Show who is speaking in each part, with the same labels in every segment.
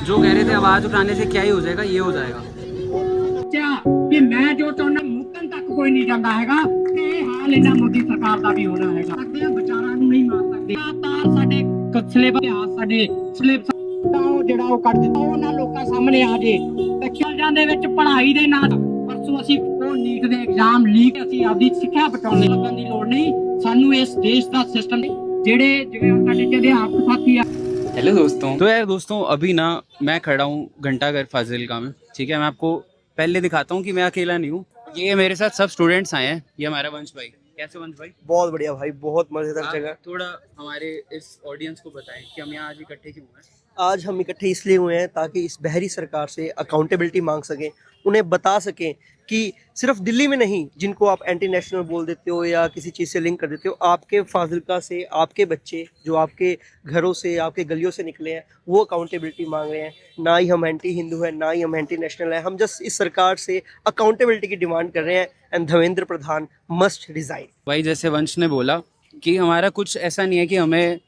Speaker 1: जो कह रहे थे आवाज उठाने से क्या ही हो जाएगा, ये हो जाएगा।
Speaker 2: कि मैं जो चाहना मुक्कन तक कोई नहीं जाता हैगा ते हाल इन्हां मोदी सरकार ਦਾ ਵੀ ਹੋਣਾ ਹੈਗਾ। ਸਕਦੇ ਵਿਚਾਰਾਂ ਨੂੰ ਨਹੀਂ ਮਾਰ ਸਕਦੇ। ਲਗਾਤਾਰ ਸਾਡੇ ਸਿਲੇਬਸ ਇਤਿਹਾਸ ਸਾਡੇ ਸਿਲੇਬਸ ਉਹ ਜਿਹੜਾ ਉਹ ਕੱਢ ਦਿੱਤਾ ਉਹਨਾਂ ਲੋਕਾਂ ਸਾਹਮਣੇ ਆ ਜੇ ਤੇ ਕਾਲਜਾਂ ਦੇ ਵਿੱਚ ਪੜ੍ਹਾਈ ਦੇ ਨਾਲ ਪਰਸੋਂ ਅਸੀਂ ਉਹ ਨੀਟ ਦੇ ਐਗਜ਼ਾਮ ਲੀਕ ਅਸੀਂ ਆਪਦੀ ਸਿੱਖਿਆ ਬਚਾਉਣ ਲੱਗਣ ਦੀ ਲੋੜ ਨਹੀਂ। ਸਾਨੂੰ ਇਸ ਦੇਸ਼ ਦਾ ਸਿਸਟਮ ਜਿਹੜੇ ਜਿਵੇਂ ਸਾਡੇ ਅਧਿਆਪਕ ਸਾਥੀ ਆ।
Speaker 1: हेलो दोस्तों, तो यार दोस्तों अभी ना मैं खड़ा हूँ घंटाघर फाजिलका में। ठीक है, मैं आपको पहले दिखाता हूँ कि मैं अकेला नहीं हूँ। ये मेरे साथ सब स्टूडेंट्स आए हैं। ये हमारा वंश भाई। कैसे वंश भाई?
Speaker 3: बहुत बढ़िया भाई, बहुत मजेदार
Speaker 1: आप
Speaker 3: जगह।
Speaker 1: थोड़ा हमारे इस ऑडियंस को बताएं कि हम यहाँ आज इकट्ठे क्यों हैं।
Speaker 3: आज हम इकट्ठे इसलिए हुए हैं ताकि इस बहरी सरकार से अकाउंटेबिलिटी मांग सकें, उन्हें बता सकें कि सिर्फ दिल्ली में नहीं, जिनको आप एंटी नेशनल बोल देते हो या किसी चीज़ से लिंक कर देते हो, आपके फाजिलका से आपके बच्चे जो आपके घरों से आपके गलियों से निकले हैं वो अकाउंटेबिलिटी मांग रहे हैं। ना ही हम एंटी हिंदू हैं, ना ही हम एंटी नेशनल हैं, हम जस्ट इस सरकार से अकाउंटेबिलिटी की डिमांड कर रहे हैं। And Dharmendra Pradhan must resign.
Speaker 1: भाई जैसे वंश ने बोला कि हमारा कुछ ऐसा नहीं है कि हमें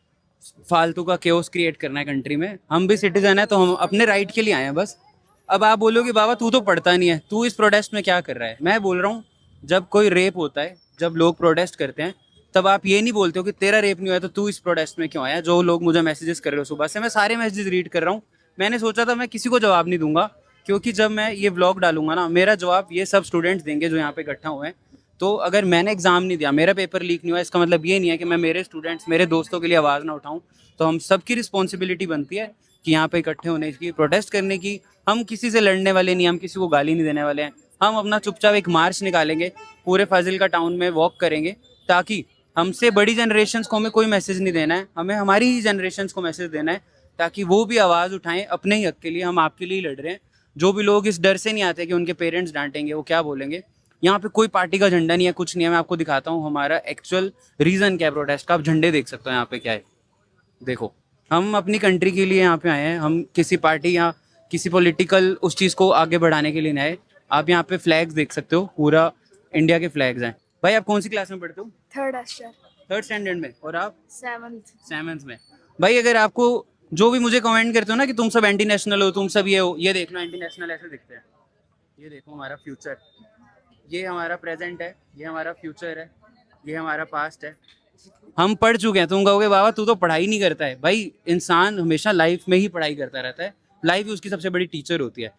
Speaker 1: फालतू का केओस क्रिएट करना है कंट्री में। हम भी सिटीजन है तो हम अपने राइट के लिए आए हैं बस। अब आप बोलोगे बाबा तू तो पढ़ता नहीं है, तू इस प्रोटेस्ट में क्या कर रहा है। मैं बोल रहा हूँ जब कोई रेप होता है, जब लोग प्रोटेस्ट करते हैं, तब आप ये नहीं बोलते हो कि तेरा रेप नहीं हुआ तो तू इस प्रोटेस्ट में क्यों आया। जो लोग मुझे मैसेजेस कर रहे हो सुबह से, मैं सारे मैसेजेस रीड कर रहा हूँ। मैंने सोचा था मैं किसी को जवाब नहीं दूंगा, क्योंकि जब मैं ये व्लॉग डालूंगा ना, मेरा जवाब ये सब स्टूडेंट्स देंगे जो यहाँ पे इकट्ठा हुए हैं। तो अगर मैंने एग्जाम नहीं दिया, मेरा पेपर लीक नहीं हुआ, इसका मतलब ये नहीं है कि मैं मेरे स्टूडेंट्स, मेरे दोस्तों के लिए आवाज़ ना उठाऊं। तो हम सबकी रिस्पॉन्सिबिलिटी बनती है कि यहाँ पे इकट्ठे होने की, प्रोटेस्ट करने की। हम किसी से लड़ने वाले नहीं, हम किसी को गाली नहीं देने वाले हैं। हम अपना चुपचाप एक मार्च निकालेंगे, पूरे फाजिलका टाउन में वॉक करेंगे, ताकि हमसे बड़ी जनरेशन्स को हमें कोई मैसेज नहीं देना है, हमें हमारी ही जनरेशन्स को मैसेज देना है, ताकि वो भी आवाज़ उठाएं अपने ही हक के लिए। हम आपके लिए ही लड़ रहे हैं। जो भी लोग इस डर से नहीं आते कि उनके पेरेंट्स डांटेंगे, वो क्या बोलेंगे, यहाँ पे कोई पार्टी का झंडा नहीं है, कुछ नहीं है। मैं आपको दिखाता हूँ हमारा एक्चुअल रीज़न क्या है प्रोटेस्ट का। आप झंडे देख सकते हो यहाँ पे क्या है, देखो। हम अपनी कंट्री के लिए यहाँ पे आए हैं, हम किसी पार्टी या किसी पॉलिटिकल उस चीज़ को आगे बढ़ाने के लिए नहीं आए। आप यहाँ पे फ्लैग्स देख सकते हो, पूरा इंडिया के फ्लैग्स हैं। भाई आप कौन सी क्लास में पढ़ते हो? थर्ड स्टैंडर्ड में। और आप? सेवन्थ में। भाई अगर आपको जो भी मुझे कमेंट करते हो ना कि तुम सब एंटी नेशनल हो, तुम सब ये हो, ये देख लो एंटी नेशनल ऐसे दिखते हैं। ये देखो हमारा फ्यूचर, ये हमारा प्रेजेंट है, ये हमारा फ्यूचर है, ये हमारा पास्ट है। हम पढ़ चुके हैं। तुम कहोगे बाबा तू तो पढ़ाई नहीं करता है। भाई इंसान हमेशा लाइफ में ही पढ़ाई करता रहता है, लाइफ ही उसकी सबसे बड़ी टीचर होती है।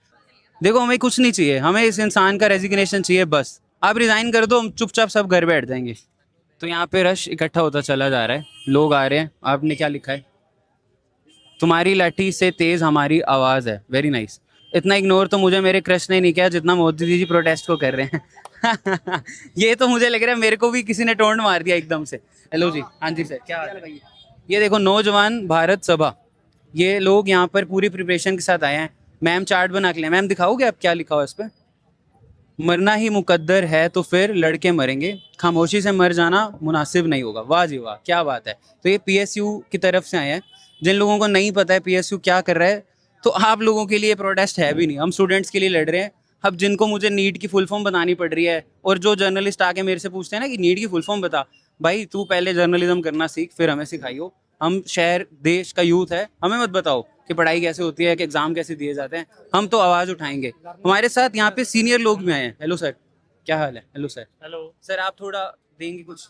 Speaker 1: देखो हमें कुछ नहीं चाहिए, हमें इस इंसान का रेजिग्नेशन चाहिए बस। आप रिजाइन कर दो, हम चुपचाप सब घर बैठ जाएंगे। तो यहाँ पे रश इकट्ठा होता चला जा रहा है, लोग आ रहे हैं। आपने क्या लिखा है? तुम्हारी लाठी से तेज हमारी आवाज़ है। Very nice. इतना इग्नोर तो मुझे मेरे क्रश ने नहीं किया जितना मोदी जी प्रोटेस्ट को कर रहे हैं। ये तो मुझे लग रहा है मेरे को भी किसी ने टोंट मार दिया एकदम से। हेलो जी। हाँ जी सर, क्या हाल है? ये देखो नौजवान भारत सभा, ये लोग यहाँ पर पूरी प्रिपरेशन के साथ आए हैं। मैम चार्ट बना के लिए, मैम दिखाओगे आप क्या लिखा हुआ इस पर? मरना ही मुकद्दर है तो फिर लड़के मरेंगे, खामोशी से मर जाना मुनासिब नहीं होगा। वाह जी वाह, क्या बात है। तो ये पीएसयू की तरफ से आए हैं। जिन लोगों को नहीं पता है पीएसयू क्या कर रहा है, तो आप लोगों के लिए प्रोटेस्ट है भी नहीं, हम स्टूडेंट्स के लिए लड़ रहे हैं। अब जिनको मुझे नीट की फुल फॉर्म बतानी पड़ रही है, और जो जर्नलिस्ट आके मेरे से पूछते हैं ना कि नीट की फुल फॉर्म बता, भाई तू पहले जर्नलिज्म करना सीख, फिर हमें सिखाइयो। हम शहर देश का यूथ है, हमें मत बताओ कि पढ़ाई कैसे होती है, कि एग्जाम कैसे दिए जाते हैं। हम तो आवाज़ उठाएंगे। हमारे साथ यहाँ पे सीनियर लोग भी आए हैं। हेलो सर, क्या हाल है? Hello sir.
Speaker 4: हेलो
Speaker 1: सर आप थोड़ा देंगे कुछ,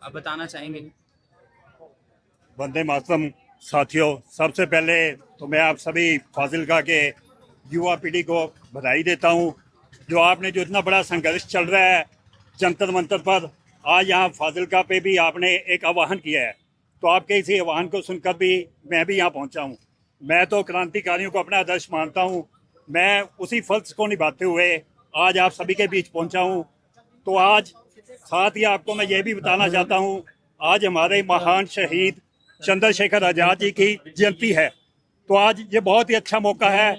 Speaker 1: आप बताना चाहेंगे?
Speaker 4: वंदे मातरम साथियों, सबसे पहले तो मैं आप सभी फाजिलका के युवा पीढ़ी को बधाई देता हूं। जो आपने जो इतना बड़ा संघर्ष चल रहा है जंतर मंतर पर, आज यहाँ फाजिलका पे भी आपने एक आह्वान किया है, तो आपके इसी आह्वान को सुनकर भी मैं भी यहाँ पहुँचा हूँ। मैं तो क्रांतिकारियों को अपना आदर्श मानता हूँ। मैं उसी फर्ज को निभाते हुए आज आप सभी के बीच पहुँचा हूँ। तो आज साथ ही आपको मैं ये भी बताना चाहता हूँ, आज हमारे महान शहीद चंद्रशेखर आज़ाद जी की जयंती है। तो आज ये बहुत ही अच्छा मौका है।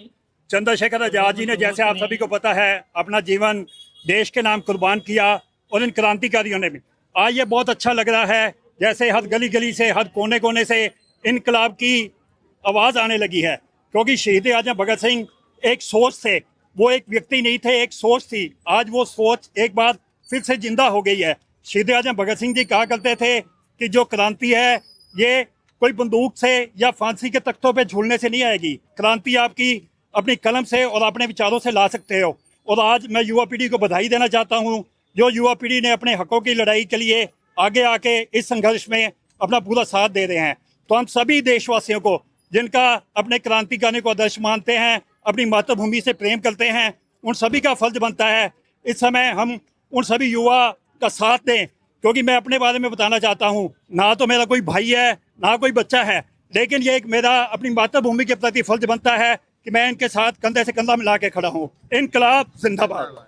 Speaker 4: चंद्रशेखर आज़ाद जी ने, जैसे आप सभी को पता है, अपना जीवन देश के नाम कुर्बान किया, और इन क्रांतिकारियों ने भी। आज ये बहुत अच्छा लग रहा है, जैसे हर गली गली से, हर कोने कोने से इनकलाब की आवाज़ आने लगी है। क्योंकि शहीद आजम भगत सिंह एक सोच थे, वो एक व्यक्ति नहीं थे, एक सोच थी। आज वो सोच एक बार फिर से जिंदा हो गई है। शहीद आजम भगत सिंह जी कहा करते थे कि जो क्रांति है ये कोई बंदूक से या फांसी के तख्तों पे झूलने से नहीं आएगी। क्रांति आपकी अपनी कलम से और अपने विचारों से ला सकते हो। और आज मैं युवा पीढ़ी को बधाई देना चाहता हूँ, जो युवा पीढ़ी ने अपने हकों की लड़ाई के लिए आगे आके इस संघर्ष में अपना पूरा साथ दे रहे हैं। तो हम सभी देशवासियों को, जिनका अपने क्रांतिकारी को आदर्श मानते हैं, अपनी मातृभूमि से प्रेम करते हैं, उन सभी का फर्ज बनता है इस समय हम उन सभी युवा का साथ दें। क्योंकि मैं अपने बारे में बताना चाहता हूँ, ना तो मेरा कोई भाई है ना कोई बच्चा है, लेकिन ये एक मेरा अपनी मातृभूमि के प्रति फर्ज बनता है कि मैं इनके साथ कंधे से कंधा मिला के खड़ा हूँ। इनकलाब जिंदाबाद।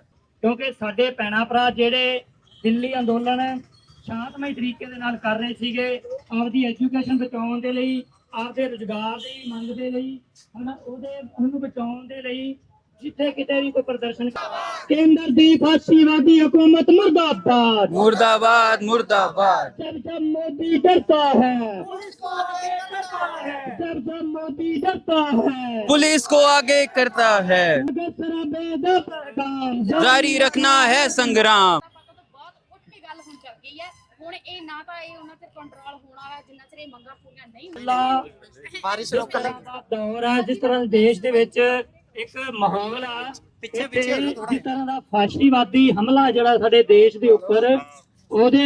Speaker 2: ਕਿਉਂਕਿ ਸਾਡੇ ਭੈਣਾਂ ਭਰਾ ਜਿਹੜੇ ਦਿੱਲੀ ਅੰਦੋਲਨ ਸ਼ਾਂਤਮਈ ਤਰੀਕੇ ਦੇ ਨਾਲ ਕਰ ਰਹੇ ਸੀਗੇ, ਆਪਦੀ ਐਜੂਕੇਸ਼ਨ ਬਚਾਉਣ ਦੇ ਲਈ, ਆਪਦੇ ਰੁਜ਼ਗਾਰ ਦੀ ਮੰਗ ਦੇ ਲਈ, ਹਨਾ, ਉਹਨੂੰ ਬਚਾਉਣ ਦੇ ਲਈ ਜਿੱਥੇ ਕਿਤੇ ਵੀ ਕੋਈ ਪ੍ਰਦਰਸ਼ਨ, ਕੇਂਦਰ ਦੀ ਫਾਸੀਵਾਦੀ ਹਕੂਮਤ ਮੁਰਦਾਬਾਦ
Speaker 1: मुर्दाबाद मुर्दाबाद।
Speaker 2: जब जब मोदी डरता है, जब जब मोदी डरता है,
Speaker 1: पुलिस को आगे करता है,
Speaker 2: अगर शराबे दा पैगाम
Speaker 1: जारी रखना है संग्राम।
Speaker 5: ਪਤਾ ਤੋਂ ਬਹੁਤ ਉੱਠ ਕੇ ਗੱਲ ਹੁਣ ਚੱਲ ਗਈ ਹੈ। ਹੁਣ ਇਹ ਨਾ ਤਾਂ ਇਹ ਉਹਨਾਂ ਤੇ ਕੰਟਰੋਲ ਹੋਣਾ ਹੈ ਜਿੰਨਾ ਚਿਰ ਇਹ ਮੰਗਾਂ ਪੂਰੀਆਂ ਨਹੀਂ ਹੁੰਦੀਆਂ।
Speaker 2: ਬਾਰਿਸ਼ ਰੋਕਣ ਦਾ ਦੌਰ ਹੈ, ਜਿਸ ਤਰ੍ਹਾਂ ਦੇਸ਼ ਦੇ ਵਿੱਚ ਇੱਕ ਮਾਹੌਲ ਆ, ਪਿੱਛੇ ਜਿਸ ਤਰ੍ਹਾਂ ਦਾ ਫਾਸ਼ੀਵਾਦੀ ਹਮਲਾ ਜਿਹੜਾ ਸਾਡੇ ਦੇਸ਼ ਦੇ ਉੱਪਰ, ਉਹਦੇ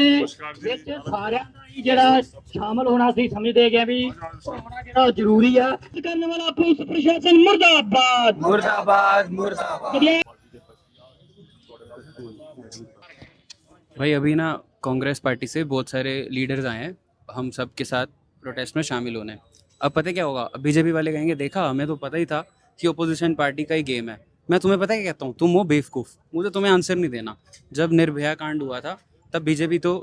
Speaker 2: ਵਿੱਚ ਸਾਰਿਆਂ ਦਾ ਹੀ ਜਿਹੜਾ ਸ਼ਾਮਲ ਹੋਣਾ ਸੀ, ਸਮਝਦੇ ਗਏ ਵੀ ਹੋਣਾ ਜਿਹੜਾ ਜ਼ਰੂਰੀ ਆ। ਕਰਨ ਵਾਲਾ ਪੁਲਿਸ ਪ੍ਰਸ਼ਾਸਨ ਮੁਰਦਾਬਾਦ
Speaker 1: मुर्दाबाद मुर्दाबाद। भाई अभी ना कांग्रेस पार्टी से बहुत सारे लीडर्स आए हैं हम सब के साथ प्रोटेस्ट में शामिल होने। अब पता है क्या होगा, अब बीजेपी वाले कहेंगे देखा हमें तो पता ही था कि ओपोजिशन पार्टी का ही गेम है। मैं तुम्हें पता है क्या कहता हूँ, तुम हो बेवकूफ़, मुझे तुम्हें आंसर नहीं देना। जब निर्भया कांड हुआ था तब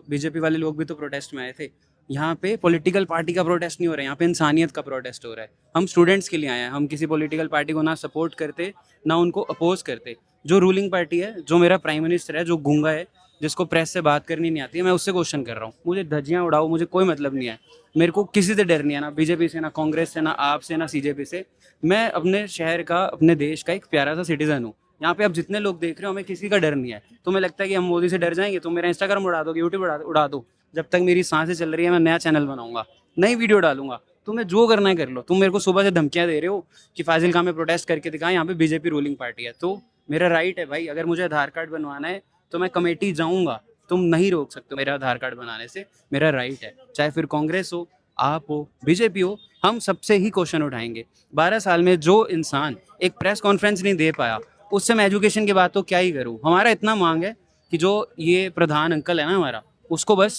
Speaker 1: बीजेपी वाले लोग भी तो प्रोटेस्ट में आए थे। यहाँ पे पॉलिटिकल पार्टी का प्रोटेस्ट नहीं हो रहा है, यहाँ पे इंसानियत का प्रोटेस्ट हो रहा है। हम स्टूडेंट्स के लिए आए हैं, हम किसी पॉलिटिकल पार्टी को ना सपोर्ट करते ना उनको अपोज करते। जो रूलिंग पार्टी है, जो मेरा प्राइम मिनिस्टर है, जो गूंगा है, जिसको प्रेस से बात करनी नहीं आती है, मैं उससे क्वेश्चन कर रहा हूँ। मुझे धज्जियाँ उड़ाओ, मुझे कोई मतलब नहीं है। मेरे को किसी से डर नहीं है, ना बीजेपी से, ना कांग्रेस से, ना आप से, ना सीजेपी से। मैं अपने शहर का, अपने देश का एक प्यारा सा सिटीजन हूँ। यहाँ पे अब जितने लोग देख रहे हो, हमें किसी का डर नहीं है। तुम्हें लगता है कि हम मोदी से डर जाएंगे? तुम मेरा इंस्टाग्राम उड़ा दो, यूट्यूब उड़ा दो। जब तक मेरी सांसें चल रही है मैं नया चैनल बनाऊंगा, नई वीडियो डालूंगा। तुम्हें जो करना है कर लो। तुम मेरे को सुबह से धमकियां दे रहे हो कि फाजिलका में प्रोटेस्ट करके दिखाएं, यहाँ पे बीजेपी रूलिंग पार्टी है। तो मेरा राइट है भाई, अगर मुझे आधार कार्ड बनवाना है तो मैं कमेटी जाऊँगा। तुम नहीं रोक सकते मेरा आधार कार्ड बनाने से, मेरा राइट है। चाहे फिर कांग्रेस हो, आप हो, बीजेपी हो, हम सबसे ही क्वेश्चन उठाएंगे। 12 साल में जो इंसान एक प्रेस कॉन्फ्रेंस नहीं दे पाया, उससे मैं एजुकेशन की बात तो क्या ही करूँ। हमारा इतना मांग है कि जो ये प्रधान अंकल है ना हमारा, उसको बस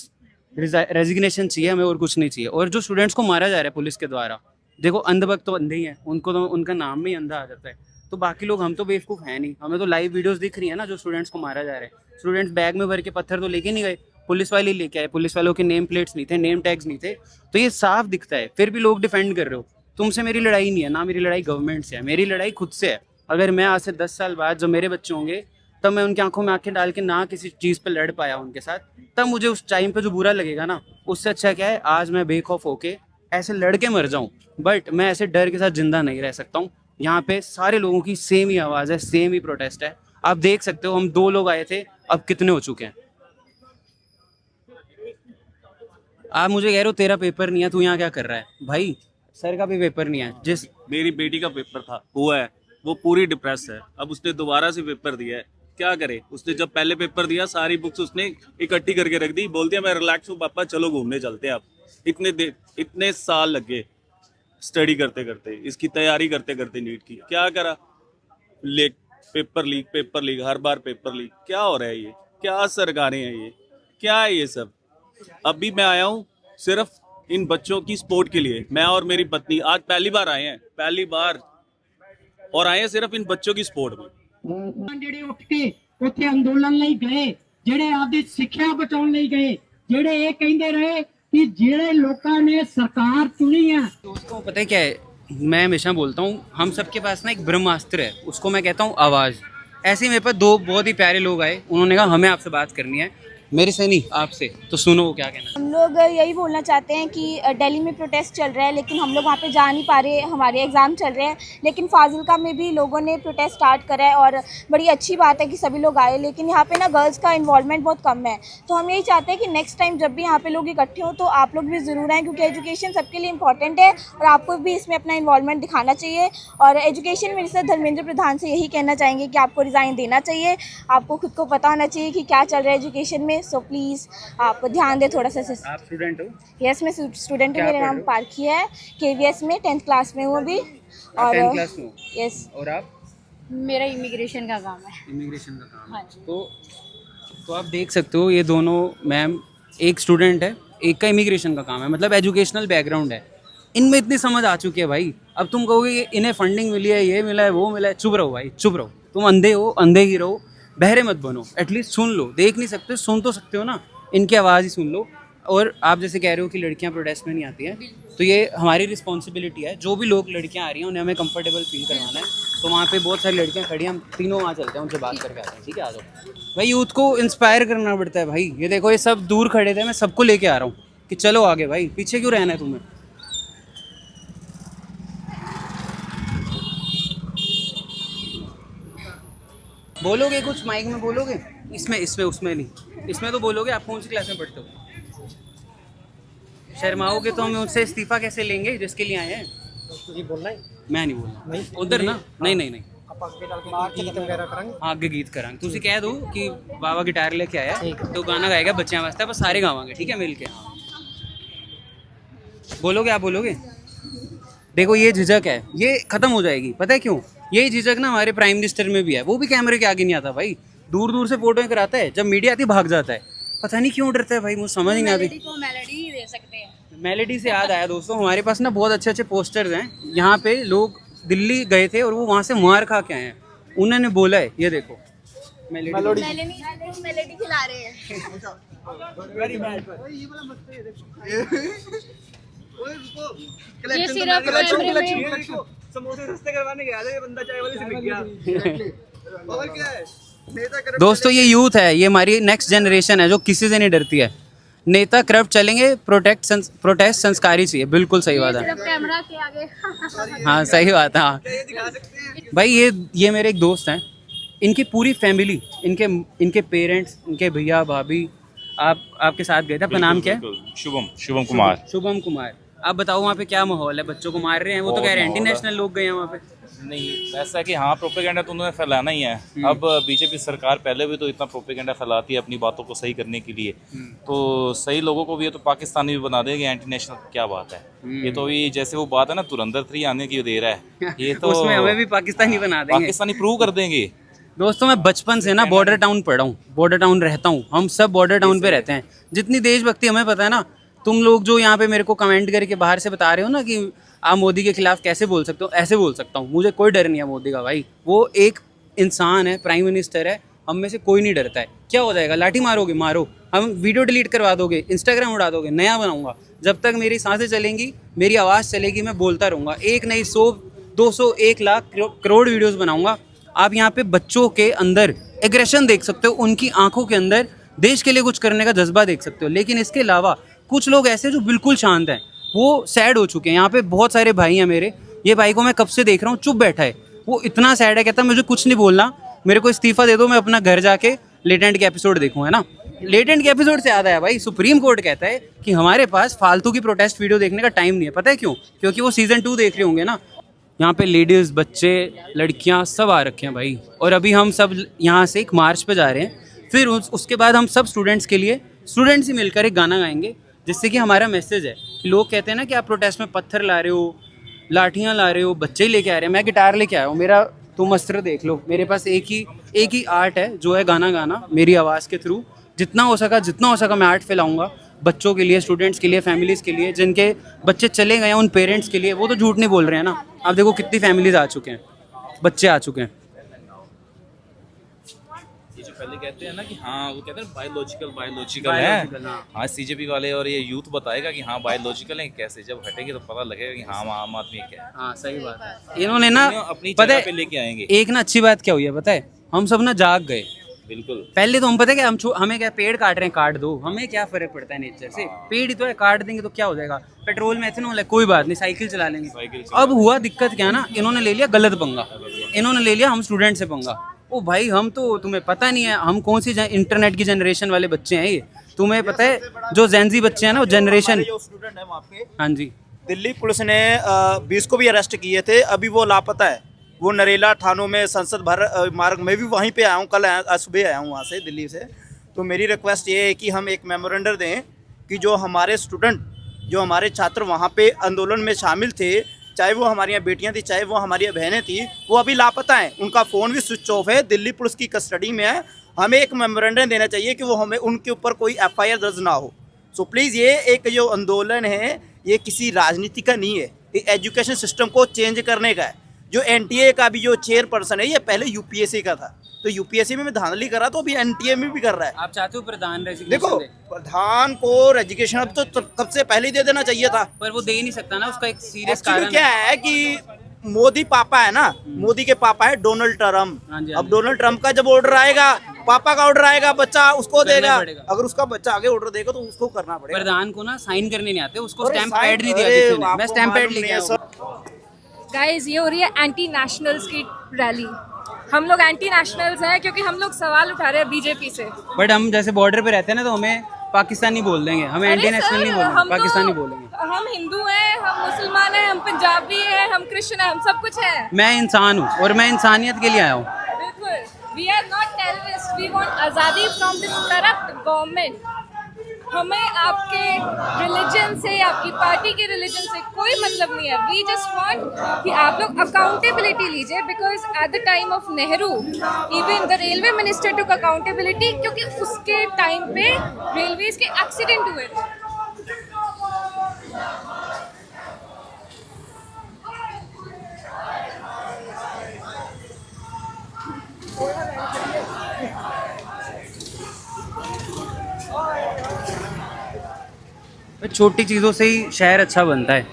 Speaker 1: रेजिग्नेशन चाहिए हमें, और कुछ नहीं चाहिए। और जो स्टूडेंट्स को मारा जा रहा है पुलिस के द्वारा, देखो अंधभक्त तो अंधे ही हैं, उनको तो उनका नाम में ही अंधा आ जाता है। तो बाकी लोग, हम तो बेवकूफ़ हैं नहीं, हमें तो लाइव वीडियोस दिख रही है ना जो स्टूडेंट्स को मारा जा रहा है। स्टूडेंट्स बैग में भर के पत्थर तो लेके नहीं गए, पुलिस वाले लेके आए। पुलिस वालों के नेम प्लेट्स नहीं थे, नेम टैग्स नहीं थे। तो ये साफ दिखता है, फिर भी लोग डिफेंड कर रहे हो। तुमसे मेरी लड़ाई नहीं है, ना मेरी लड़ाई गवर्नमेंट से है, मेरी लड़ाई खुद से है। अगर मैं आज से 10 साल बाद जब मेरे बच्चे होंगे, तब मैं उनकी आंखों में आंखें डाल के ना किसी चीज़ पे लड़ पाया उनके साथ, तब मुझे उस टाइम पे जो बुरा लगेगा ना, उससे अच्छा क्या है आज मैं बेखौफ होके ऐसे लड़ के मर जाऊँ। बट मैं ऐसे डर के साथ जिंदा नहीं रह सकता हूँ। यहाँ पे सारे लोगों की सेम ही आवाज़ है, सेम ही प्रोटेस्ट है। आप देख सकते हो, हम 2 लोग आए थे, अब कितने हो चुके हैं। आप मुझे कह रहे हो तेरा पेपर नहीं है, तू यहाँ क्या कर रहा है? भाई सर का भी पेपर नहीं है। जिस
Speaker 6: मेरी बेटी का पेपर था हुआ है, वो पूरी डिप्रेस है। अब उसने दोबारा से पेपर दिया है, क्या करे। उसने जब पहले पेपर दिया सारी बुक्स उसने इकट्ठी करके रख दी, बोल दिया मैं रिलैक्स हूँ पापा, चलो घूमने चलते हैं। अब इतने साल लगे स्टडी करते करते, इसकी तैयारी करते करते नीट की, क्या करा, पेपर लीक, हर बार पेपर लीक। क्या हो रहा है ये, क्या सरकारें हैं ये, क्या है ये सब। अभी मैं आया हूँ सिर्फ इन बच्चों की सपोर्ट के लिए। मैं और मेरी पत्नी आज पहली बार आए हैं, पहली बार, और आए हैं सिर्फ इन बच्चों की सपोर्ट में।
Speaker 2: ਜਿਹੜੇ ਉੱਠ ਕੇ ਉੱਥੇ ਅੰਦੋਲਨ ਲਈ ਗਏ, ਜਿਹੜੇ ਆਪਦੀ ਸਿੱਖਿਆ ਬਚਾਉਣ ਲਈ ਗਏ, ਜਿਹੜੇ ਇਹ ਕਹਿੰਦੇ ਰਹੇ कि ਜਿਹੜੇ ਲੋਕਾਂ ਨੇ ਸਰਕਾਰ ਚੁਣੀ ਹੈ।
Speaker 1: दोस्तों पता है क्या है, मैं हमेशा बोलता हूँ हम सबके पास ना एक ब्रह्मास्त्र है, उसको मैं कहता हूँ आवाज़। ऐसे ही मेरे पास 2 बहुत ही प्यारे लोग आए, उन्होंने कहा हमें आपसे बात करनी है। मेरे से नहीं, आपसे, तो सुनो वो क्या कहना है।
Speaker 7: हम लोग यही बोलना चाहते हैं कि दिल्ली में प्रोटेस्ट चल रहा है, लेकिन हम लोग वहाँ पे जा नहीं पा रहे, हमारे एग्ज़ाम चल रहे हैं। लेकिन फाजिलका में भी लोगों ने प्रोटेस्ट स्टार्ट करा है और बड़ी अच्छी बात है कि सभी लोग आए, लेकिन यहाँ पे ना गर्ल्स का इन्वॉल्वमेंट बहुत कम है। तो हम यही चाहते हैं कि नेक्स्ट टाइम जब भी यहाँ पे लोग इकट्ठे हों तो आप लोग भी ज़रूर आएँ, क्योंकि एजुकेशन सबके लिए इंपॉर्टेंट है और आपको भी इसमें अपना इन्वॉल्वमेंट दिखाना चाहिए। और एजुकेशन मिनिस्टर धर्मेंद्र प्रधान से यही कहना चाहेंगे कि आपको रिज़ाइन देना चाहिए, आपको खुद को पता होना चाहिए कि क्या चल रहा है एजुकेशन में। सो प्लीज़ आप ध्यान दें थोड़ा सा।
Speaker 1: आप स्टूडेंट हो?
Speaker 7: यस, मैं स्टूडेंट हूँ,
Speaker 1: क्या
Speaker 7: मेरा
Speaker 1: पढ़
Speaker 7: नाम
Speaker 1: रहे हो?
Speaker 7: पारखी है, KVS में 10th क्लास में हूँ अभी। और
Speaker 1: 10th क्लास में हो?
Speaker 7: यस,
Speaker 1: और आप?
Speaker 5: मेरा इमिग्रेशन का काम है।
Speaker 1: इमिग्रेशन का काम है।
Speaker 5: हाँ जी।
Speaker 1: तो आप देख सकते हो ये दोनों मैम, एक स्टूडेंट है, एक का इमिग्रेशन का काम है, मतलब एजुकेशनल बैकग्राउंड है। इनमें इतनी समझ आ चुकी है भाई। अब तुम कहोगे कि इन्हें फंडिंग मिली है, ये मिला है, वो मिला है, चुप रहो भाई, चुप रहो। तुम अंधे हो, अंधे ही रहो, बहरे मत बनो। एटलीस्ट सुन लो, देख नहीं सकते सुन तो सकते हो ना, इनकी आवाज़ ही सुन लो। और आप जैसे कह रहे हो कि लड़कियां प्रोटेस्ट में नहीं आती हैं, तो ये हमारी रिस्पॉन्सिबिलिटी है। जो भी लोग लड़कियां आ रही हैं उन्हें हमें कंफर्टेबल फील करवाना है। तो वहाँ पे बहुत सारी लड़कियां खड़ी हैं, हम तीनों वहाँ चलते हैं, उनसे बात करके आते हैं। ठीक है, आ जाओ भाई। यूथ को इंस्पायर करना पड़ता है भाई। ये देखो, ये सब दूर खड़े थे, मैं सबको लेके आ रहा हूँ कि चलो आगे भाई, पीछे क्यों रहना है तुम्हें। बोलोगे कुछ माइक में बोलोगे? इसमें इसमें उसमें नहीं, इसमें तो बोलोगे। आप कौन सी क्लास में पढ़ते हो? शर्माओगे तो हम उनसे इस्तीफा कैसे लेंगे जिसके लिए आए हैं?
Speaker 3: बोलना है
Speaker 1: मैं नहीं बोलना उधर ना, नहीं नहीं नहीं। आगे गीत करांगे, तुसी कह दो कि बाबा गिटार लेके आया तो गाना गाएगा बच्चों वास्ते, आप सारे गावांगे, ठीक है, मिल के। बोलोगे? आप बोलोगे? देखो ये झिझक है, ये खत्म हो जाएगी। पता है क्यों? यही झिझक ना हमारे प्राइम मिनिस्टर में भी है। वो भी कैमरे के आगे नहीं आता भाई, दूर दूर से फोटो कराता है, जब मीडिया आती भाग जाता है। पता नहीं क्यों डरता है भाई, मुझे समझ नहीं आती।
Speaker 5: को मेलोडी ही दे सकते हैं।
Speaker 1: मेलेडी से याद आया दोस्तों, हमारे पास ना बहुत अच्छे अच्छे पोस्टर्स हैं। यहाँ पे लोग दिल्ली गए थे और वो वहाँ से मार खा के आए हैं। उन्होंने बोला है, ये देखो मेलेडी।
Speaker 7: मेलेडी खिला रहे हैं।
Speaker 5: ये सिर्फ कैमरे में
Speaker 3: समोसे सस्ते करवाने गया था, ये बंदा चाय वाले से बिक गया। और क्या है?
Speaker 1: दोस्तों ये यूथ है, ये हमारी नेक्स्ट जनरेशन है जो किसी से नहीं डरती है। नेता करप्ट चलेंगे, प्रोटेस्ट संस्कारी चाहिए। बिल्कुल सही बात है।
Speaker 5: सिर्फ कैमरा के आगे।
Speaker 1: हाँ सही बात है। हाँ भाई, ये मेरे एक दोस्त हैं, इनकी पूरी फैमिली, इनके पेरेंट्स, इनके भैया भाभी, आपके साथ गए थे। आपका नाम क्या है?
Speaker 6: शुभम कुमार।
Speaker 1: शुभम कुमार। आप बताओ वहाँ पे क्या माहौल है? बच्चों को मार रहे हैं, वो तो कह रहे हैं एंटी नेशनल लोग गए हैं वहाँ पे।
Speaker 6: नहीं, ऐसा है कि हाँ, प्रोपेगेंडा तो उन्होंने फैलाना ही है। अब बीजेपी सरकार पहले भी तो इतना प्रोपेगेंडा फैलाती है अपनी बातों को सही करने के लिए, तो सही लोगों को भी ये तो पाकिस्तानी भी बना देंगे एंटी नेशनल। क्या बात है ये तो। ये जैसे वो बात है ना, धुरंधर 3 आने की दे रहा है, ये तो
Speaker 1: उसमें हमें भी पाकिस्तानी बना देंगे,
Speaker 6: पाकिस्तानी प्रूव कर देंगे।
Speaker 1: दोस्तों मैं बचपन से ना बॉर्डर टाउन पढ़ा हूँ, बॉर्डर टाउन रहता हूँ, हम सब बॉर्डर टाउन पे रहते हैं। जितनी देशभक्ति हमें पता है ना, तुम लोग जो यहाँ पे मेरे को कमेंट करके बाहर से बता रहे हो ना कि आप मोदी के खिलाफ कैसे बोल सकते हो, ऐसे बोल सकता हूँ। मुझे कोई डर नहीं है मोदी का भाई, वो एक इंसान है, प्राइम मिनिस्टर है, हम में से कोई नहीं डरता है। क्या हो जाएगा? लाठी मारोगे, मारो, हम वीडियो डिलीट करवा दोगे, इंस्टाग्राम उड़ा दोगे, नया बनाऊंगा। जब तक मेरी सांसें चलेंगी, मेरी आवाज़ चलेगी, मैं बोलता रहूँगा। एक नहीं 100, 200, 1 लाख करोड़ वीडियोज़ बनाऊँगा। आप यहाँ पे बच्चों के अंदर एग्रेशन देख सकते हो, उनकी आंखों के अंदर देश के लिए कुछ करने का जज्बा देख सकते हो। लेकिन इसके अलावा कुछ लोग ऐसे जो बिल्कुल शांत हैं, वो सैड हो चुके हैं। यहाँ पे बहुत सारे भाई हैं मेरे, ये भाई को मैं कब से देख रहा हूँ, चुप बैठा है, वो इतना सैड है, कहता मुझे कुछ नहीं बोलना, मेरे को इस्तीफा दे दो, मैं अपना घर जाके लेटेंट के एपिसोड देखूँ, है ना। लेटेंट के एपिसोड से याद आया भाई, सुप्रीम कोर्ट कहता है कि हमारे पास फालतू की प्रोटेस्ट वीडियो देखने का टाइम नहीं है। पता है क्यों? क्योंकि वो सीज़न 2 देख रहे होंगे ना। यहाँ पे लेडीज़, बच्चे, लड़कियाँ सब आ रखे हैं भाई। और अभी हम सब यहाँ से एक मार्च पे जा रहे हैं, फिर उसके बाद हम सब स्टूडेंट्स के लिए, स्टूडेंट्स ही मिलकर एक गाना गाएंगे, जिससे कि हमारा मैसेज है कि लोग कहते हैं ना कि आप प्रोटेस्ट में पत्थर ला रहे हो, लाठियाँ ला रहे हो, बच्चे ही लेके आ रहे हैं। मैं गिटार लेके आया हूँ, मेरा तुम अस्त्र देख लो, मेरे पास एक ही आर्ट है जो है गाना गाना। मेरी आवाज़ के थ्रू जितना हो सका मैं आर्ट फैलाऊँगा बच्चों के लिए, स्टूडेंट्स के लिए, फैमिलीज़ के लिए, जिनके बच्चे चले गए हैं उन पेरेंट्स के लिए। वो तो झूठ नहीं बोल रहे हैं ना। आप देखो कितनी फैमिलीज़ आ चुके हैं, बच्चे आ चुके हैं।
Speaker 6: ये जो पहले कहते हैं ना कि हाँ, वो कहते हैं बायोलॉजिकल है। हाँ, सीजेपी वाले और ये यूथ बताएगा कि हाँ बायोलॉजिकल है कैसे, जब हटेंगे तो पता लगेगा कि हाँ आम आदमी क्या है।
Speaker 1: हाँ सही बात है। इन्होंने ना
Speaker 6: अपनी
Speaker 1: पता
Speaker 6: जगह
Speaker 1: है
Speaker 6: पे लेके आएंगे।
Speaker 1: एक ना अच्छी बात क्या हुई है पता है, हम सब ना जाग गए
Speaker 6: बिल्कुल।
Speaker 1: पहले तो हम पता है कि हमें क्या पेड़ काट रहे हैं, काट दो, हमें क्या फर्क पड़ता है नेचर से, पेड़ ही तो है, काट देंगे तो क्या हो जाएगा, पेट्रोल में इथेनॉल है, कोई बात नहीं, साइकिल चला लेंगे। अब हुआ दिक्कत क्या ना, इन्होंने ले लिया गलत पंगा, इन्होंने ले लिया हम स्टूडेंट से पंगा। ओ भाई हम तो, तुम्हें पता नहीं है हम कौन सी इंटरनेट की जनरेशन वाले बच्चे हैं, ये तुम्हें पता है जो जेनजी बच्चे हैं ना, वो जनरेशन।
Speaker 8: जो स्टूडेंट है वहाँ पे,
Speaker 1: हाँ जी,
Speaker 8: दिल्ली पुलिस ने 20 को भी अरेस्ट किए थे, अभी वो लापता है। वो नरेला थानों में संसद भर मार्ग में भी वहीं पे आया हूँ, कल सुबह आया हूँ वहाँ से, दिल्ली से। तो मेरी रिक्वेस्ट ये है कि हम एक मेमोरेंडम दें कि जो हमारे स्टूडेंट, जो हमारे छात्र वहाँ पे आंदोलन में शामिल थे, चाहे वो हमारी यहाँ बेटियाँ थी, चाहे वो हमारी बहनें थी, वो अभी लापता हैं। उनका फ़ोन भी स्विच ऑफ है, दिल्ली पुलिस की कस्टडी में है। हमें एक मेमोरेंडम देना चाहिए कि वो हमें उनके ऊपर कोई FIR दर्ज ना हो। सो प्लीज़, ये एक जो आंदोलन है ये किसी राजनीति का नहीं है, ये एजुकेशन सिस्टम को चेंज करने का है। जो NTA का भी जो चेयरपर्सन है, ये पहले UPSC का था, तो UPSC में धांधली कर रहा, तो अभी NTA में भी कर रहा है।
Speaker 1: आप चाहते हो प्रधान रेजिग्नेशन
Speaker 8: देखो,
Speaker 1: दे?
Speaker 8: प्रधान को रेजिग्नेशन अब तो कब से पहले ही दे देना चाहिए था।
Speaker 1: पर वो दे ही नहीं सकता ना, उसका एक सीरियस
Speaker 8: एक्चुअली
Speaker 1: कारण
Speaker 8: क्या है कि मोदी पापा है ना, मोदी के पापा है डोनाल्ड ट्रम्प।
Speaker 1: हाँ जी,
Speaker 8: अब डोनाल्ड ट्रम्प का जब ऑर्डर आएगा, पापा का ऑर्डर आएगा, बच्चा उसको
Speaker 1: करना
Speaker 8: देगा।
Speaker 1: पड़ेगा।
Speaker 8: अगर उसका बच्चा आगे ऑर्डर देगा तो उसको करना पड़ेगा।
Speaker 1: प्रधान को ना साइन करने नहीं आते, उसको
Speaker 8: अरे
Speaker 1: स्टैम्प
Speaker 8: साइन-
Speaker 1: पैड नहीं दिया
Speaker 8: अरे
Speaker 1: किसी ने, मैं
Speaker 8: आपको
Speaker 1: स्टैम्प पैड
Speaker 8: मालूम
Speaker 1: लेके
Speaker 8: नहीं है
Speaker 1: आया
Speaker 8: सर।
Speaker 9: गाइस, ये हो रही है एंटी नेशनल्स की रैली। हम लोग एंटी नेशनल्स हैं क्योंकि हम लोग सवाल उठा रहे हैं बीजेपी से।
Speaker 1: बट हम जैसे बॉर्डर पे रहते हैं ना, तो हमें पाकिस्तानी बोल देंगे, हमें
Speaker 9: अरे
Speaker 1: एंटी नेशनल
Speaker 9: सर,
Speaker 1: नहीं बोलेंगे,
Speaker 9: हम तो-
Speaker 1: पाकिस्तानी बोलेंगे।
Speaker 9: हम हिंदू हैं, हम मुसलमान हैं, हम पंजाबी हैं, हम क्रिश्चियन हैं, हम सब कुछ हैं।
Speaker 1: मैं इंसान हूँ और मैं इंसानियत के लिए आया हूँ।
Speaker 9: बिल्कुल, we are not terrorist, we want आज़ादी फ्रॉम दिस करप्ट गवर्नमेंट। हमें आपके रिलीजन से, आपकी पार्टी के रिलीजन से कोई मतलब नहीं है। वी जस्ट वांट कि आप लोग अकाउंटेबिलिटी लीजिए, because at the time of Nehru even the railway minister took accountability, क्योंकि उसके टाइम पे रेलवेज के एक्सीडेंट हुए थे।
Speaker 1: छोटी चीज़ों से ही शहर अच्छा बनता है।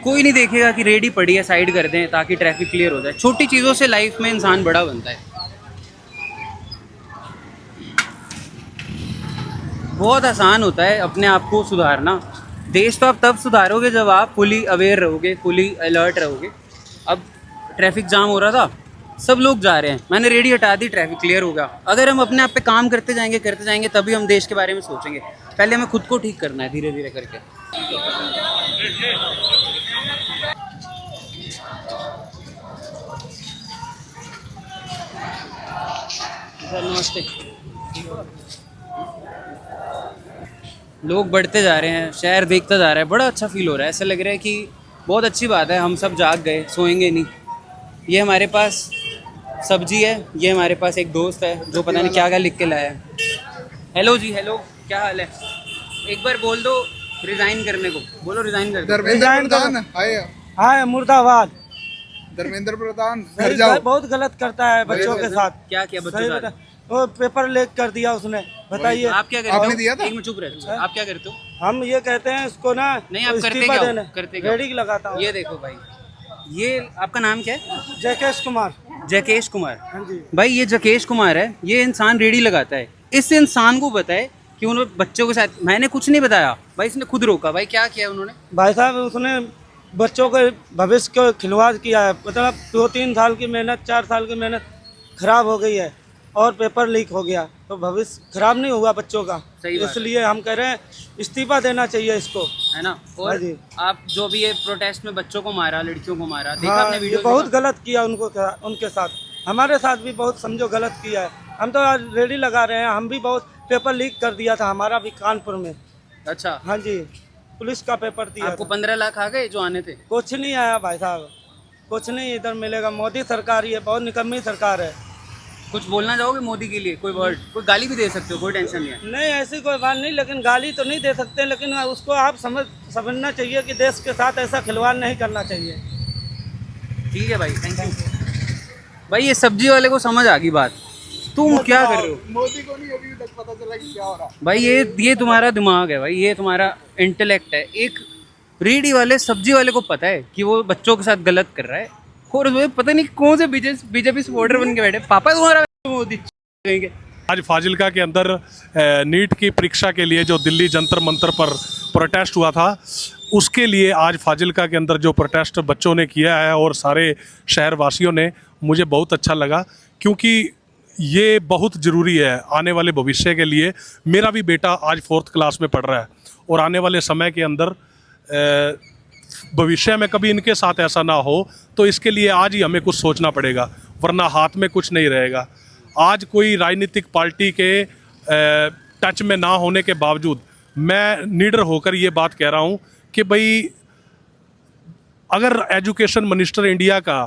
Speaker 1: कोई नहीं देखेगा कि रेडी पड़ी है, साइड कर दें ताकि ट्रैफिक क्लियर हो जाए। छोटी चीज़ों से लाइफ में इंसान बड़ा बनता है। बहुत आसान होता है अपने आप को सुधारना। देश तो आप तब सुधारोगे जब आप फुली अवेयर रहोगे, फुली अलर्ट रहोगे। अब ट्रैफिक जाम हो रहा था, सब लोग जा रहे हैं, मैंने रेडी हटा दी, ट्रैफिक क्लियर हो गया। अगर हम अपने आप पे काम करते जाएंगे तभी हम देश के बारे में सोचेंगे। पहले हमें खुद को ठीक करना है धीरे धीरे करके। सर नमस्ते। लोग बढ़ते जा रहे हैं, शहर देखता जा रहा है, बड़ा अच्छा फील हो रहा है। ऐसा लग रहा है कि बहुत अच्छी बात है, हम सब जाग गए, सोएंगे नहीं। ये हमारे पास सब्जी है, ये हमारे पास एक दोस्त है जो पता नहीं क्या क्या लिख के लाया है। हेलो जी, हेलो, क्या हाल है? एक बार बोल दो रिजाइन करने को, बोलो रिजाइन कर दो।
Speaker 10: धर्मेंद्र प्रधान हाय
Speaker 3: हाँ, मुर्दाबाद।
Speaker 10: धर्मेंद्र प्रधान घर जाओ।
Speaker 3: बहुत गलत करता है बच्चों के साथ।
Speaker 1: क्या किया बच्चों
Speaker 3: सही
Speaker 1: के
Speaker 3: बता,
Speaker 1: साथ?
Speaker 3: वो पेपर लीक कर दिया उसने, बताइए।
Speaker 1: आप क्या करते हो?
Speaker 10: आपने दिया था?
Speaker 1: एक मिनट चुप रहे, आप क्या करते हो?
Speaker 3: हम ये कहते हैं इसको ना,
Speaker 1: नहीं, आप करते
Speaker 3: इस्तीफा
Speaker 1: क्या हो?
Speaker 3: देना।
Speaker 1: करते क्या हो?
Speaker 3: रेडी लगाता हूँ।
Speaker 1: ये देखो भाई, ये आपका नाम क्या है?
Speaker 3: जयकेश कुमार।
Speaker 1: जयकेश कुमार।
Speaker 3: हाँ जी।
Speaker 1: भाई ये जयकेश कुमार है, ये इंसान रेडी लगाता है। इस इंसान को बताए कि उन्होंने बच्चों के साथ, मैंने कुछ नहीं बताया भाई, इसने खुद रोका। भाई क्या किया उन्होंने?
Speaker 3: भाई साहब, उसने बच्चों के भविष्य को खिलवाड़ किया है। मतलब 2-3 साल की मेहनत, 4 साल की मेहनत खराब हो गई है और पेपर लीक हो गया, तो भविष्य खराब नहीं हुआ बच्चों का।
Speaker 1: सही बात है।
Speaker 3: इसलिए हम कह रहे हैं इस्तीफा देना चाहिए इसको,
Speaker 1: है ना? और
Speaker 3: हाँ जी।
Speaker 1: आप जो भी ये प्रोटेस्ट में बच्चों को मारा, लड़कियों को मारा, देखा
Speaker 3: हाँ,
Speaker 1: आपने
Speaker 3: ये
Speaker 1: वीडियो?
Speaker 3: बहुत गलत किया उनके साथ। हमारे साथ भी बहुत समझो गलत किया है। हम तो आज रेडी लगा रहे हैं, हम भी बहुत पेपर लीक कर दिया था हमारा भी कानपुर में।
Speaker 1: अच्छा,
Speaker 3: हाँ जी, पुलिस का पेपर दिया
Speaker 1: आपको
Speaker 3: था।
Speaker 1: 15 लाख आ गए जो आने थे?
Speaker 3: कुछ नहीं आया भाई साहब, कुछ नहीं इधर मिलेगा। मोदी सरकार ये बहुत निकम्मी सरकार है।
Speaker 1: कुछ बोलना चाहोगे मोदी के लिए? कोई वर्ड, कोई गाली भी दे सकते हो, कोई टेंशन नहीं है।
Speaker 3: नहीं, ऐसी कोई बात नहीं, लेकिन गाली तो नहीं दे सकते, लेकिन उसको आप समझना चाहिए कि देश के साथ ऐसा खिलवाड़ नहीं करना चाहिए।
Speaker 1: ठीक है भाई, थैंक यू। भाई ये सब्जी वाले को समझ आ गई बात, तुम क्या कर रहे हो?
Speaker 10: मोदी को नहीं अभी तक पता चला कि क्या हो रहा।
Speaker 1: भाई ये तुम्हारा दिमाग है भाई, ये तुम्हारा इंटेलेक्ट है। एक रेडी वाले सब्जी वाले को पता है कि वो बच्चों के साथ गलत कर रहा है, और वो पता नहीं कौन से बीजेपी सपोर्टर बन के बैठे। पापा तुम्हारा मोदी कहेंगे,
Speaker 11: आज फाजिल्का के अंदर नीट की परीक्षा के लिए जो दिल्ली जंतर मंतर पर प्रोटेस्ट हुआ था, उसके लिए आज फाजिल्का के अंदर जो प्रोटेस्ट बच्चों ने किया है और सारे शहरवासियों ने, मुझे बहुत अच्छा लगा, क्योंकि ये बहुत ज़रूरी है आने वाले भविष्य के लिए। मेरा भी बेटा आज 4th क्लास में पढ़ रहा है और आने वाले समय के अंदर भविष्य में कभी इनके साथ ऐसा ना हो, तो इसके लिए आज ही हमें कुछ सोचना पड़ेगा, वरना हाथ में कुछ नहीं रहेगा। आज कोई राजनीतिक पार्टी के टच में ना होने के बावजूद मैं निडर होकर ये बात कह रहा हूँ कि भाई, अगर एजुकेशन मिनिस्टर इंडिया का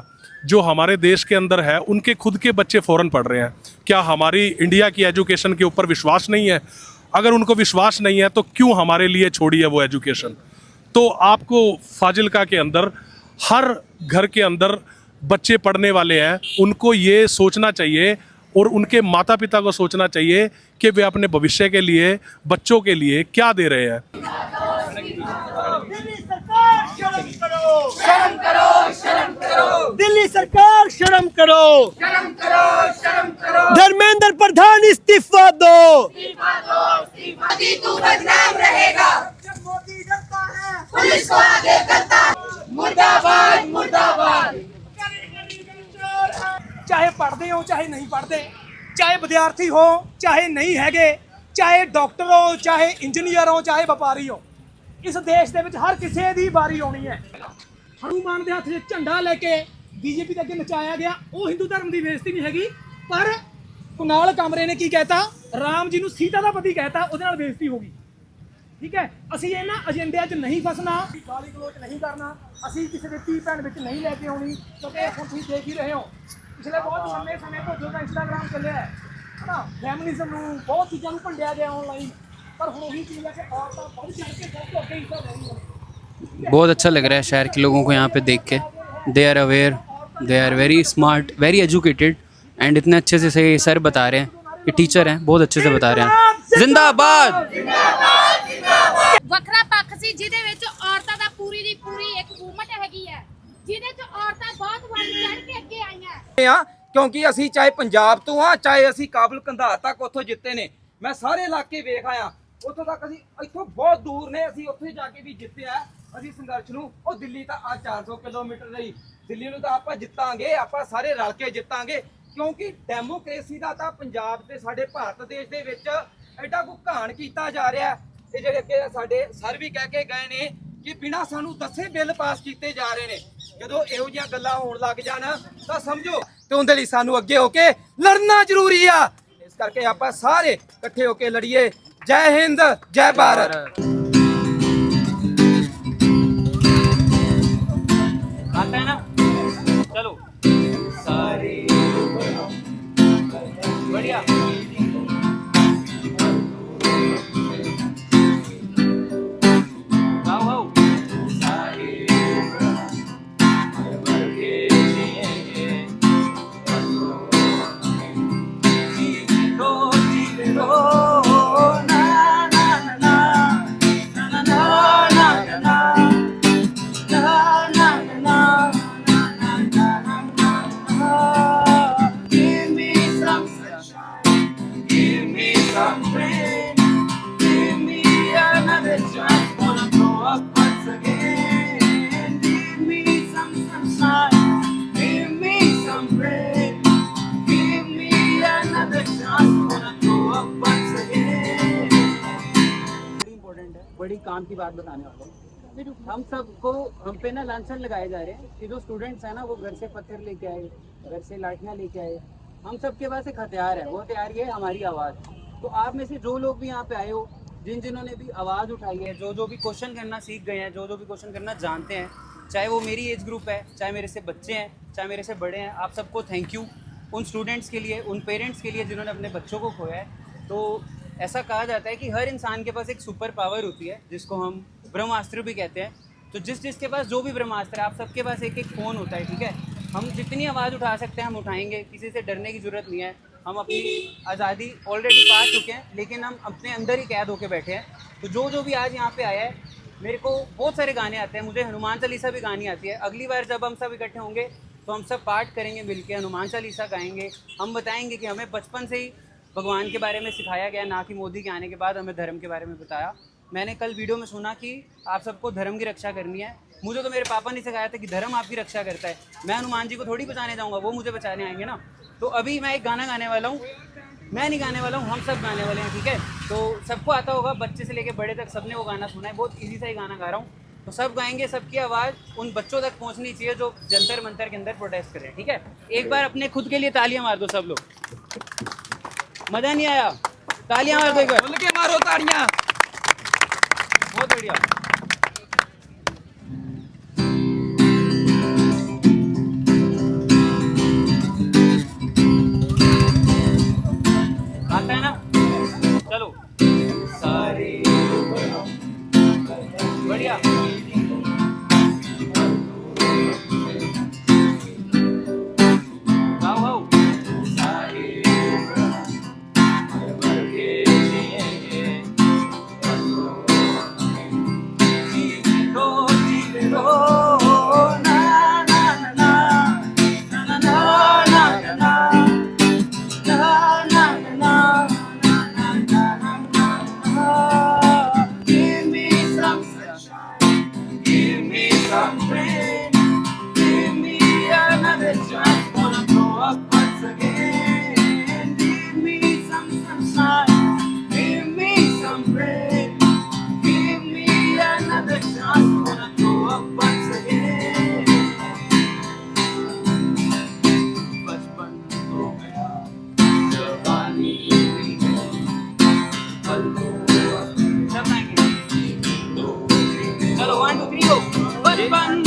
Speaker 11: जो हमारे देश के अंदर है, उनके खुद के बच्चे फ़ॉरेन पढ़ रहे हैं, क्या हमारी इंडिया की एजुकेशन के ऊपर विश्वास नहीं है? अगर उनको विश्वास नहीं है तो क्यों हमारे लिए छोड़ी है वो एजुकेशन? तो आपको फाजिल्का के अंदर हर घर के अंदर बच्चे पढ़ने वाले हैं, उनको ये सोचना चाहिए और उनके माता पिता को सोचना चाहिए कि वे अपने भविष्य के लिए, बच्चों के लिए क्या दे रहे हैं।
Speaker 3: दिल्ली सरकार शर्म करो, शर्म करो, शर्म करो। धर्मेंद्र प्रधान इस्तीफा दो,
Speaker 5: तू बदनाम रहेगा। जब मोदी डरता है पुलिस को आगे करता है। मुर्दाबाद मुर्दाबाद।
Speaker 2: चाहे पढ़ते हो चाहे नहीं पढ़ते, चाहे विद्यार्थी हो चाहे नहीं हैगे, चाहे डॉक्टर हो चाहे इंजीनियर हो चाहे व्यापारी हो, इस देश ਦੇ ਵਿੱਚ हर किसी ਦੀ ਵਾਰੀ ਆਉਣੀ ਹੈ। हनुमान ਦੇ ਹੱਥ 'ਚ ਝੰਡਾ ਲੈ ਕੇ बीजेपी ਦੇ ਅੱਗੇ ਨਚਾਇਆ ਗਿਆ, ਉਹ ਹਿੰਦੂ ਧਰਮ ਦੀ ਬੇਇੱਜ਼ਤੀ ਨਹੀਂ ਹੈਗੀ। ਪਰ ਕੁਨਾਲ ਕਾਮਰੇ ਨੇ ਕੀ ਕਹਿਤਾ, ਰਾਮ ਜੀ ਨੂੰ ਸੀਤਾ ਦਾ ਪਤੀ ਕਹਿਤਾ, ਉਹਦੇ ਨਾਲ ਬੇਇੱਜ਼ਤੀ ਹੋ ਗਈ। ਠੀਕ ਹੈ, ਅਸੀਂ ਇਹਨਾਂ ਏਜੰਡਿਆਂ 'ਚ ਨਹੀਂ ਫਸਣਾ, ਗਾਲੀ ਗਲੋਚ ਨਹੀਂ ਕਰਨਾ, ਅਸੀਂ ਕਿਸੇ ਦੇ ਧੀ ਭੈਣ ਵਿੱਚ ਨਹੀਂ ਲੈ ਕੇ ਆਉਣੀ, ਕਿਉਂਕਿ ਹੁਣ ਤੁਸੀਂ ਦੇਖ ਹੀ ਰਹੇ ਹੋ ਪਿਛਲੇ ਬਹੁਤ ਲੰਮੇ ਸਮੇਂ ਤੋਂ ਜੋ ਇੰਸਟਾਗ੍ਰਾਮ ਚੱਲਿਆ ਹੈ ਨਾ, ਫੈਮਿਨਿਜ਼ਮ ਨੂੰ ਬਹੁਤ ਚੀਜ਼ਾਂ ਨੂੰ ਭੰਡਿਆ ਗਿਆ ਆਨਲਾइन, पर ਹੁਣ ਉਹੀ ਚੀਜ਼ ਹੈ ਕਿ ਔਰਤਾਂ ਵੱਧ ਚੜ ਕੇ ਸਭ ਤੋਂ ਅੱਗੇ ਹਿੱਸਾ ਲੈ ਰਹੀਆਂ।
Speaker 1: बहुत अच्छा लग रहा है शहर के लोगों को यहाँ पे देख के। They are aware, they are very smart, very educated, and इतने अच्छे से सही सर बता रहे हैं, ये टीचर हैं, बहुत अच्छे से बता रहे हैं। जिंदाबाद।
Speaker 5: ਵੱਖਰਾ ਪੱਖ ਸੀ ਜਿਹਦੇ ਵਿੱਚ ਔਰਤਾਂ ਦਾ ਪੂਰੀ ਦੀ ਪੂਰੀ ਇੱਕ ਮੂਵਮੈਂਟ ਹੈਗੀ ਹੈ, ਜਿਹਦੇ 'ਚ ਔਰਤਾਂ ਬਹੁਤ ਵੱਧ ਚੜ ਕੇ ਅੱਗੇ ਆਈਆਂ
Speaker 2: ਆ, ਕਿਉਂਕਿ ਅਸੀਂ ਚਾਹੇ ਪੰਜਾਬ ਤੋਂ ਆ, ਚਾਹੇ ਅਸੀਂ ਕਾਬਲ ਕੰਧਾਰ ਤੱਕ ਉੱਥੋਂ ਜਿੱਤੇ ਨੇ। ਮੈਂ ਸਾਰੇ ਇਲਾਕੇ ਵੇਖ ਆਇਆ, ਉੱਥੋਂ ਤੱਕ ਅਸੀਂ ਇੱਥੋਂ ਬਹੁਤ ਦੂਰ ਨੇ, ਅਸੀਂ ਉੱਥੇ ਜਾ ਕੇ ਵੀ ਜਿੱਤਿਆ ਅਸੀਂ ਸੰਘਰਸ਼ ਨੂੰ। ਉਹ ਦਿੱਲੀ ਤਾਂ ਆ 400 ਕਿਲੋਮੀਟਰ ਰਹੀ, ਦਿੱਲੀ ਨੂੰ ਤਾਂ ਆਪਾਂ ਜਿੱਤਾਂਗੇ, ਆਪਾਂ ਸਾਰੇ ਰਲ ਕੇ ਜਿੱਤਾਂਗੇ, ਕਿਉਂਕਿ ਡੈਮੋਕ੍ਰੇਸੀ ਦਾ ਤਾਂ ਪੰਜਾਬ ਤੇ ਸਾਡੇ ਭਾਰਤ ਦੇਸ਼ ਦੇ ਵਿੱਚ ਐਡਾ ਕੁ ਘਾਣ ਕੀਤਾ ਜਾ ਰਿਹਾ ਹੈ। ਤੇ ਜਿਹੜੇ ਅੱਗੇ ਸਾਡੇ ਸਰ ਵੀ ਕਹਿ ਕੇ ਗਏ ਨੇ ਕਿ ਬਿਨਾਂ ਸਾਨੂੰ ਦੱਸੇ ਬਿੱਲ ਪਾਸ ਕੀਤੇ ਜਾ ਰਹੇ ਨੇ। ਜਦੋਂ ਇਹੋ ਜਿਹੀਆਂ ਗੱਲਾਂ ਹੋਣ ਲੱਗ ਜਾਣ ਤਾਂ ਸਮਝੋ ਤੇ ਉਹਦੇ ਲਈ ਸਾਨੂੰ ਅੱਗੇ ਹੋ ਕੇ ਲੜਨਾ ਜ਼ਰੂਰੀ ਆ। ਇਸ ਕਰਕੇ ਆਪਾਂ ਸਾਰੇ ਇਕੱਠੇ ਹੋ ਕੇ ਲੜੀਏ। जय हिंद, जय भारत।
Speaker 1: आता है ना, चलो सारे बढ़िया। बड़ी काम की बात बताने वाला हूँ। हम सबको, हम पे ना लांछन लगाए जा रहे हैं कि जो स्टूडेंट्स हैं ना, वो घर से पत्थर लेके आए, घर से लाठियाँ लेके आए। हम सबके पास एक हथियार है, वो हथियार ये है हमारी आवाज़। तो आप में से जो लोग भी यहाँ पे आए हो, जिन्होंने भी आवाज़ उठाई है, जो भी क्वेश्चन करना सीख गए हैं, जो भी क्वेश्चन करना जानते हैं, चाहे वो मेरी एज ग्रुप है, चाहे मेरे से बच्चे हैं, चाहे मेरे से बड़े हैं, आप सबको थैंक यू। उन स्टूडेंट्स के लिए, उन पेरेंट्स के लिए जिन्होंने अपने बच्चों को खोया है। तो ऐसा कहा जाता है कि हर इंसान के पास एक सुपर पावर होती है, जिसको हम ब्रह्मास्त्र भी कहते हैं। तो जिसके पास जो भी ब्रह्मास्त्र है, आप सबके पास एक एक फ़ोन होता है, ठीक है। हम जितनी आवाज़ उठा सकते हैं हम उठाएंगे, किसी से डरने की ज़रूरत नहीं है। हम अपनी आज़ादी ऑलरेडी पा चुके हैं, लेकिन हम अपने अंदर ही कैद होके बैठे हैं। तो जो भी आज यहाँ पे आया है, मेरे को बहुत सारे गाने आते हैं, मुझे हनुमान चालीसा भी गानी आती है। अगली बार जब हम सब इकट्ठे होंगे तो हम सब पाठ करेंगे मिलके, हनुमान चालीसा गाएंगे। हम बताएंगे कि हमें बचपन से ही भगवान के बारे में सिखाया गया, ना कि मोदी के आने के बाद हमें धर्म के बारे में बताया। मैंने कल वीडियो में सुना कि आप सबको धर्म की रक्षा करनी है। मुझे तो मेरे पापा ने सिखाया था कि धर्म आपकी रक्षा करता है। मैं हनुमान जी को थोड़ी बचाने जाऊँगा, वो मुझे बचाने आएंगे ना। तो अभी मैं एक गाना गाने वाला हूँ, मैं नहीं गाने वाला हूँ, हम सब गाने वाले हैं, ठीक है। तो सबको आता होगा, बच्चे से लेके बड़े तक सबने वो गाना सुना है। बहुत ईजी सा ही गाना गा रहा हूँ, तो सब गाएंगे। सबकी आवाज़ उन बच्चों तक पहुँचनी चाहिए जो जंतर मंतर के अंदर प्रोटेस्ट कर रहे हैं, ठीक है। एक बार अपने खुद के लिए तालियां मार दो सब लोग। मज़ा नहीं आया? तालियां मार दो एक बार, बोल के मारो तालियां। बहुत बढ़िया। आता है ना? चलो सारे बढ़िया। वाह वाह। चलो 1 2 3 गो। बचपन